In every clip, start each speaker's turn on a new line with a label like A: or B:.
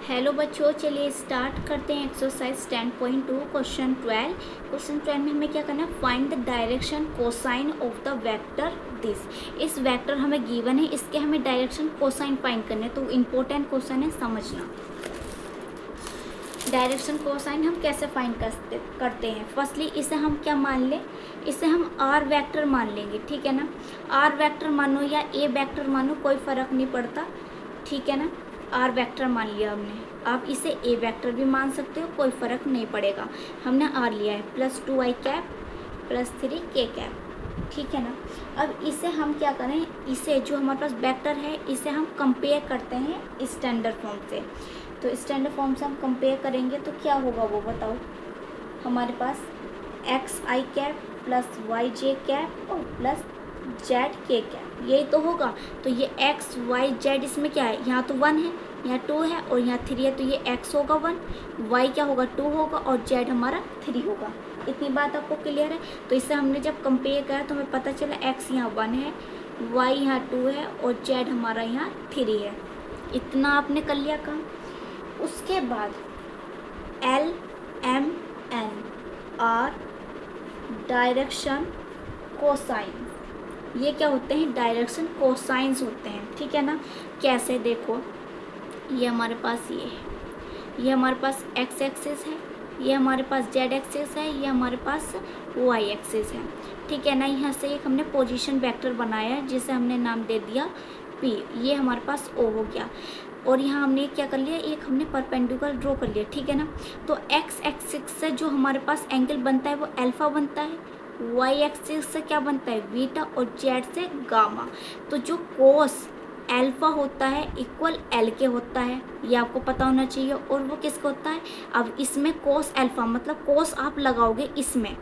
A: Hello बच्चों, चलिए start करते हैं एक्सरसाइज 10.2 क्वेश्चन 12। क्वेश्चन 12 में हमें क्या करना है, find the direction cosine of the vector this. इस वेक्टर हमें गिवन है, इसके हमें डायरेक्शन कोसाइन फाइंड करने हैं। तो इम्पोर्टेंट क्वेश्चन है, समझना। डायरेक्शन कोसाइन हम कैसे फाइंड करते हैं। फर्स्टली इसे हम क्या मान लें, इसे हम आर वेक्टर मान लेंगे, ठीक है ना। आर वेक्टर मानो या ए वेक्टर मानो, कोई फ़र्क नहीं पड़ता, ठीक है ना। आर वेक्टर मान लिया हमने, आप इसे ए वेक्टर भी मान सकते हो, कोई फ़र्क नहीं पड़ेगा। हमने आर लिया है +2i कैप +3k कैप, ठीक है ना। अब इसे हम क्या करें, इसे जो हमारे पास वेक्टर है इसे हम कंपेयर करते हैं स्टैंडर्ड फॉर्म से। तो स्टैंडर्ड फॉर्म से हम कंपेयर करेंगे तो क्या होगा वो बताओ। हमारे पास xi कैप +yj कैप और +zk कैप, यही तो होगा। तो ये x y z इसमें क्या है, यहाँ तो 1 है, यहाँ 2 है और यहाँ 3 है। तो ये x होगा 1, y क्या होगा 2 होगा और z हमारा 3 होगा। इतनी बात आपको क्लियर है। तो इससे हमने जब कंपेयर करा तो हमें पता चला x यहाँ 1 है, y यहाँ 2 है और z हमारा यहाँ 3 है। इतना आपने कर लिया काम। उसके बाद L M N R direction cosine, ये क्या होते हैं, डायरेक्शन कोसाइंस होते हैं, ठीक है ना। कैसे, देखो ये हमारे पास ये है, ये हमारे पास x एक्सिस है, ये हमारे पास z एक्सिस है, ये हमारे पास y एक्सिस है, ठीक है ना। यहाँ से एक हमने पोजीशन वेक्टर बनाया है जिसे हमने नाम दे दिया p, ये हमारे पास o हो गया। और यहाँ हमने क्या कर लिया, एक हमने परपेंडिकुलर ड्रॉ कर लिया, ठीक है ना। तो x एक्सिस से जो हमारे पास एंगल बनता है वो अल्फा बनता है, y एक्सिस से क्या बनता है बीटा और z से गामा। तो जो कोस अल्फा होता है इक्वल एल के होता है, ये आपको पता होना चाहिए। और वो किसका होता है, अब इसमें कोस अल्फा मतलब कोस आप लगाओगे इसमें,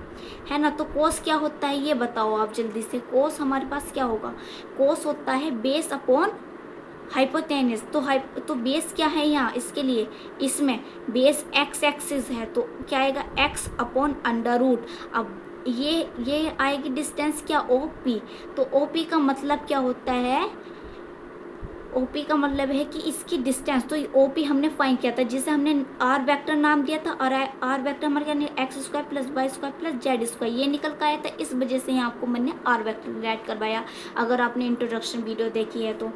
A: है ना। तो कोस क्या होता है ये बताओ आप जल्दी से। कोस हमारे पास क्या होगा, कोस होता है बेस अपॉन हाइपोटेनस। तो बेस क्या है यहाँ इसके लिए, इसमें बेस x एक्सिस है तो क्या आएगा x अपॉन अंडर रूट। अब ये आएगी डिस्टेंस क्या, OP। तो OP का मतलब क्या होता है, OP का मतलब है कि इसकी डिस्टेंस। तो OP हमने फाइंड किया था जिसे हमने R वेक्टर नाम दिया था, और R वेक्टर हमारे क्या x² + y² + z², ये निकल कर आया था। इस वजह से यहाँ आपको मैंने R वेक्टर राइट करवाया, अगर आपने इंट्रोडक्शन वीडियो देखी है तो।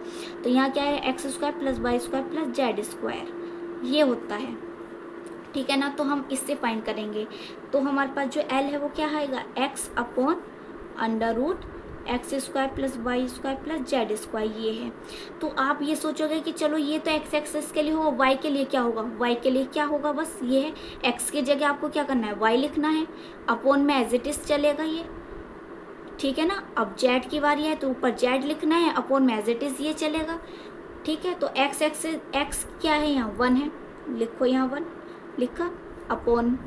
A: यहाँ क्या है x² + y² + z², ये होता है, ठीक है ना। तो हम इससे फाइंड करेंगे। तो हमारे पास जो L है वो क्या आएगा, x upon under root x² + y² + z², ये है। तो आप ये सोचोगे कि चलो ये तो x एक्सिस के लिए होगा, y के लिए क्या होगा, y के लिए क्या होगा, बस ये है। x की जगह आपको क्या करना है, y लिखना है, अपॉन में एज इट इज चलेगा ये, ठीक है ना। अब z की बारी है तो ऊपर z लिखना है, अपॉन में एज इट इज ये चलेगा, ठीक है। तो x एक्सिस x क्या है यहाँ 1 है, लिखो यहाँ 1 लिखा, अपॉन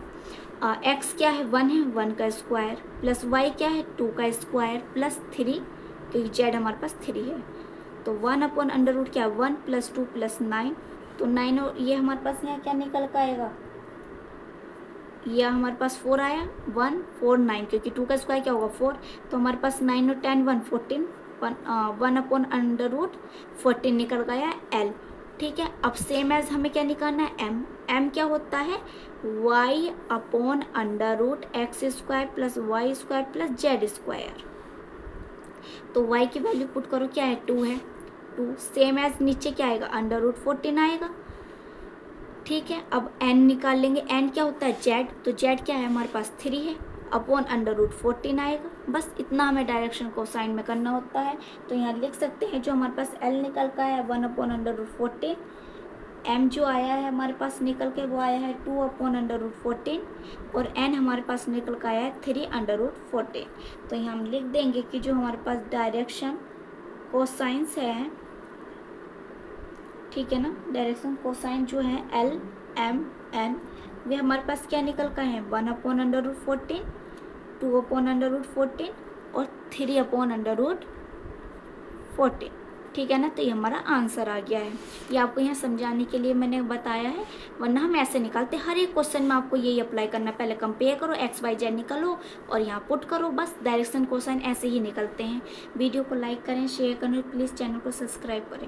A: x क्या है 1 है, 1 का स्क्वायर प्लस y क्या है 2 का स्क्वायर प्लस 3, क्योंकि z हमारे पास 3 है। तो 1 अपॉन अंडर रूट क्या 1 + 2 + 9, तो 9 और ये हमारे पास यहाँ क्या निकल कर आएगा, यह हमारे पास 4 आया, 1 4 9, क्योंकि 2 का स्क्वायर क्या होगा 4। तो हमारे पास 9 और 10 1 14, 1 अपॉन अंडर रूट 14 निकल गया L, ठीक है। अब सेम एज हमें क्या निकालना है M क्या होता है y upon under root x² + y² + z²। तो y की वैल्यू पुट करो, क्या है 2 है, 2 सेम एज नीचे क्या आएगा अंडर रूट 14 आएगा, ठीक है। अब n निकाल लेंगे, n क्या होता है z, तो z क्या है हमारे पास 3 है, अपॉन अंडर रूट 14 आएगा। बस इतना हमें डायरेक्शन को साइन में करना होता है। तो यहाँ लिख सकते हैं जो हमारे पास L निकल का है 1 अपॉन अंडर रूट 14, M जो आया है हमारे पास निकल के वो आया है 2 अपॉन अंडर रूट 14, और n हमारे पास निकल का आया है 3 अंडर रूट 14। तो यहाँ हम लिख देंगे कि जो हमारे पास डायरेक्शन कोसाइंस है, ठीक है ना, डायरेक्शन कोसाइन जो है L M N, वे हमारे पास क्या निकल का है 1 upon under root 14, 2 upon under root 14 और 3 अपॉन अंडर रूट 14, ठीक है ना। तो ये हमारा आंसर आ गया है। ये आपको यहाँ समझाने के लिए मैंने बताया है, वरना हम ऐसे निकालते हर एक क्वेश्चन में। आपको यही अप्लाई करना, पहले कंपेयर करो, x y z निकालो और यहाँ पुट करो, बस डायरेक्शन कोसाइन ऐसे ही निकलते हैं। वीडियो को लाइक करें, शेयर करें, प्लीज़ चैनल को सब्सक्राइब करें।